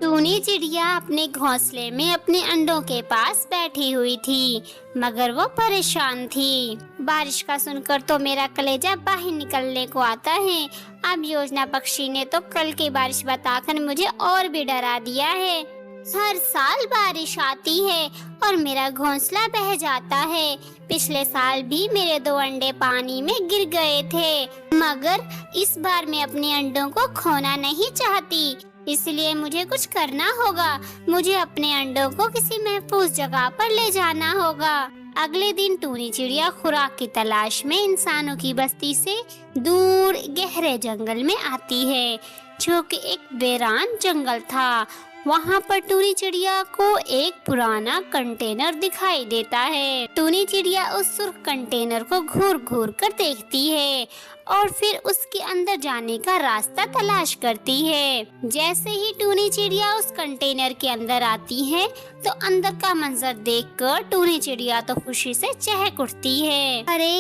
टूनी चिड़िया अपने घोंसले में अपने अंडों के पास बैठी हुई थी, मगर वो परेशान थी। बारिश का सुनकर तो मेरा कलेजा बाहर निकलने को आता है। अब योजना पक्षी ने तो कल की बारिश बताकर मुझे और भी डरा दिया है। हर साल बारिश आती है और मेरा घोंसला बह जाता है। पिछले साल भी मेरे 2 अंडे पानी में गिर गए थे, मगर इस बार मैं अपने अंडों को खोना नहीं चाहती, इसलिए मुझे कुछ करना होगा। मुझे अपने अंडों को किसी महफूज जगह पर ले जाना होगा। अगले दिन टूनी चिड़िया खुराक की तलाश में इंसानों की बस्ती से दूर गहरे जंगल में आती है, जो कि एक वीरान जंगल था। वहाँ पर टूनी चिड़िया को एक पुराना कंटेनर दिखाई देता है। टूनी चिड़िया उस सुर्ख कंटेनर को घूर घूर कर देखती है और फिर उसके अंदर जाने का रास्ता तलाश करती है। जैसे ही टूनी चिड़िया उस कंटेनर के अंदर आती है तो अंदर का मंजर देखकर टूनी चिड़िया तो खुशी से चहक उठती है। अरे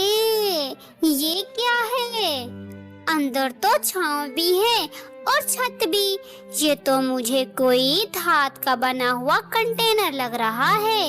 ये क्या है? अंदर तो छांव भी है और छत भी। ये तो मुझे कोई धात का बना हुआ कंटेनर लग रहा है।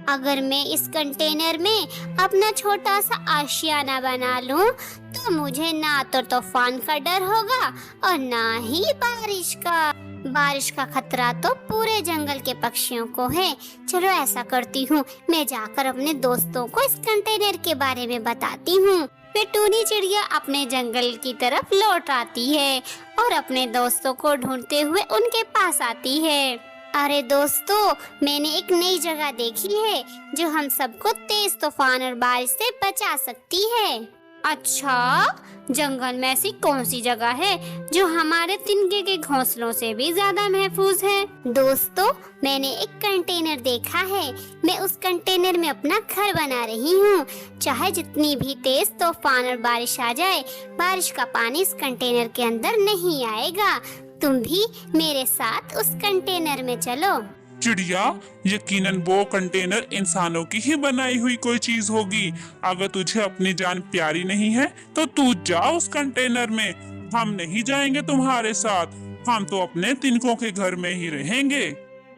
अगर मैं इस कंटेनर में अपना छोटा सा आशियाना बना लूं, तो मुझे ना तो तूफान का डर होगा और ना ही बारिश का। बारिश का खतरा तो पूरे जंगल के पक्षियों को है। चलो ऐसा करती हूँ, मैं जाकर अपने दोस्तों को इस कंटेनर के बारे में बताती हूँ। फिर टूनी चिड़िया अपने जंगल की तरफ लौट आती है और अपने दोस्तों को ढूंढते हुए उनके पास आती है। अरे दोस्तों, मैंने एक नई जगह देखी है जो हम सबको तेज तूफान और बारिश से बचा सकती है। अच्छा, जंगल में ऐसी कौन सी जगह है जो हमारे तिनके के घोंसलों से भी ज्यादा महफूज है? दोस्तों, मैंने एक कंटेनर देखा है। मैं उस कंटेनर में अपना घर बना रही हूँ। चाहे जितनी भी तेज तूफान और बारिश आ जाए, बारिश का पानी इस कंटेनर के अंदर नहीं आएगा। तुम भी मेरे साथ उस कंटेनर में चलो। चिड़िया, यकीनन वो कंटेनर इंसानों की ही बनाई हुई कोई चीज होगी। अगर तुझे अपनी जान प्यारी नहीं है तो तू जा उस कंटेनर में। हम नहीं जाएंगे तुम्हारे साथ। हम तो अपने तिनकों के घर में ही रहेंगे।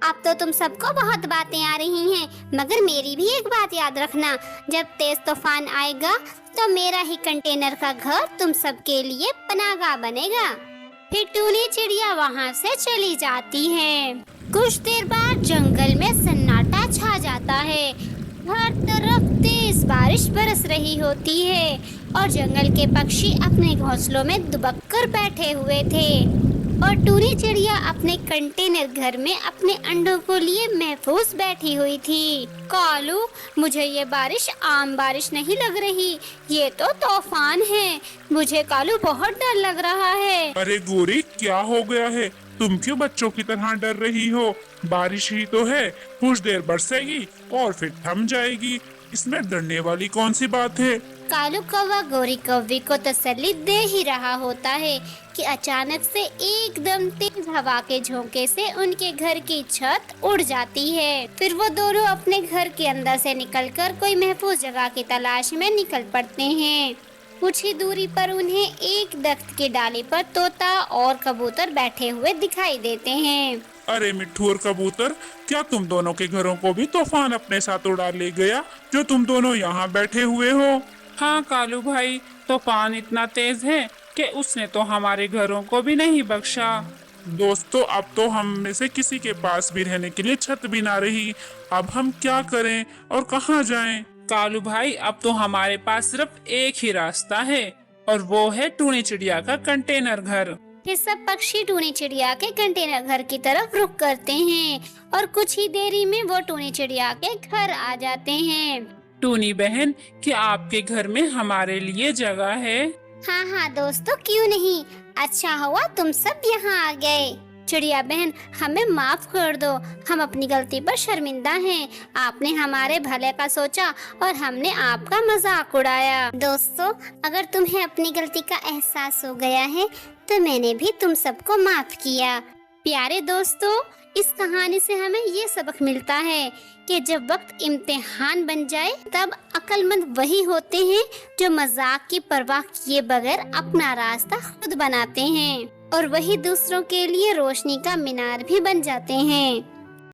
अब तो तुम सबको बहुत बातें आ रही हैं, मगर मेरी भी एक बात याद रखना। जब तेज तूफान आएगा तो मेरा ही कंटेनर का घर तुम सबके लिए पनाहगाह बनेगा। फिर टूनी चिड़िया वहाँ से चली जाती है। कुछ देर बाद जंगल में सन्नाटा छा जाता है। हर तरफ तेज बारिश बरस रही होती है और जंगल के पक्षी अपने घोंसलों में दुबक कर बैठे हुए थे और टूनी चिड़िया अपने कंटेनर घर में अपने अंडों को लिए महफूज बैठी हुई थी। कालू, मुझे ये बारिश आम बारिश नहीं लग रही, ये तो तूफान है। मुझे कालू बहुत डर लग रहा है। अरे गोरी, क्या हो गया है? तुम क्यों बच्चों की तरह डर रही हो? बारिश ही तो है, कुछ देर बरसेगी और फिर थम जाएगी। इसमें डरने वाली कौन सी बात है? कालू कौवा गोरी कौवी को तसल्ली दे ही रहा होता है कि अचानक से एकदम तेज हवा के झोंके से उनके घर की छत उड़ जाती है। फिर वो दोनों अपने घर के अंदर से निकलकर कोई महफूज जगह की तलाश में निकल पड़ते हैं। कुछ ही दूरी पर उन्हें एक दरख्त की डाली पर तोता और कबूतर बैठे हुए दिखाई देते हैं। अरे मिट्ठू और कबूतर, क्या तुम दोनों के घरों को भी तूफान अपने साथ उड़ा ले गया जो तुम दोनों यहाँ बैठे हुए हो? हाँ कालू भाई, तूफान इतना तेज है कि उसने तो हमारे घरों को भी नहीं बख्शा। दोस्तों, अब तो हम में से किसी के पास भी रहने के लिए छत भी ना रही। अब हम क्या करें और कहाँ जाएं? कालू भाई, अब तो हमारे पास सिर्फ एक ही रास्ता है और वो है टूनी चिड़िया का कंटेनर घर। फिर सब पक्षी टूनी चिड़िया के कंटेनर घर की तरफ रुख करते हैं और कुछ ही देरी में वो टूनी चिड़िया के घर आ जाते हैं। टूनी बहन, क्या आपके घर में हमारे लिए जगह है? हाँ हाँ दोस्तों, क्यों नहीं। अच्छा हुआ तुम सब यहाँ आ गए। चिड़िया बहन, हमें माफ कर दो, हम अपनी गलती पर शर्मिंदा हैं। आपने हमारे भले का सोचा और हमने आपका मजाक उड़ाया। दोस्तों, अगर तुम्हें अपनी गलती का एहसास हो गया है तो मैंने भी तुम सबको माफ किया। प्यारे दोस्तों, इस कहानी से हमें ये सबक मिलता है कि जब वक्त इम्तिहान बन जाए तब अक्लमंद वही होते हैं जो मजाक की परवाह किए बगैर अपना रास्ता खुद बनाते हैं। और वही दूसरों के लिए रोशनी का मीनार भी बन जाते हैं।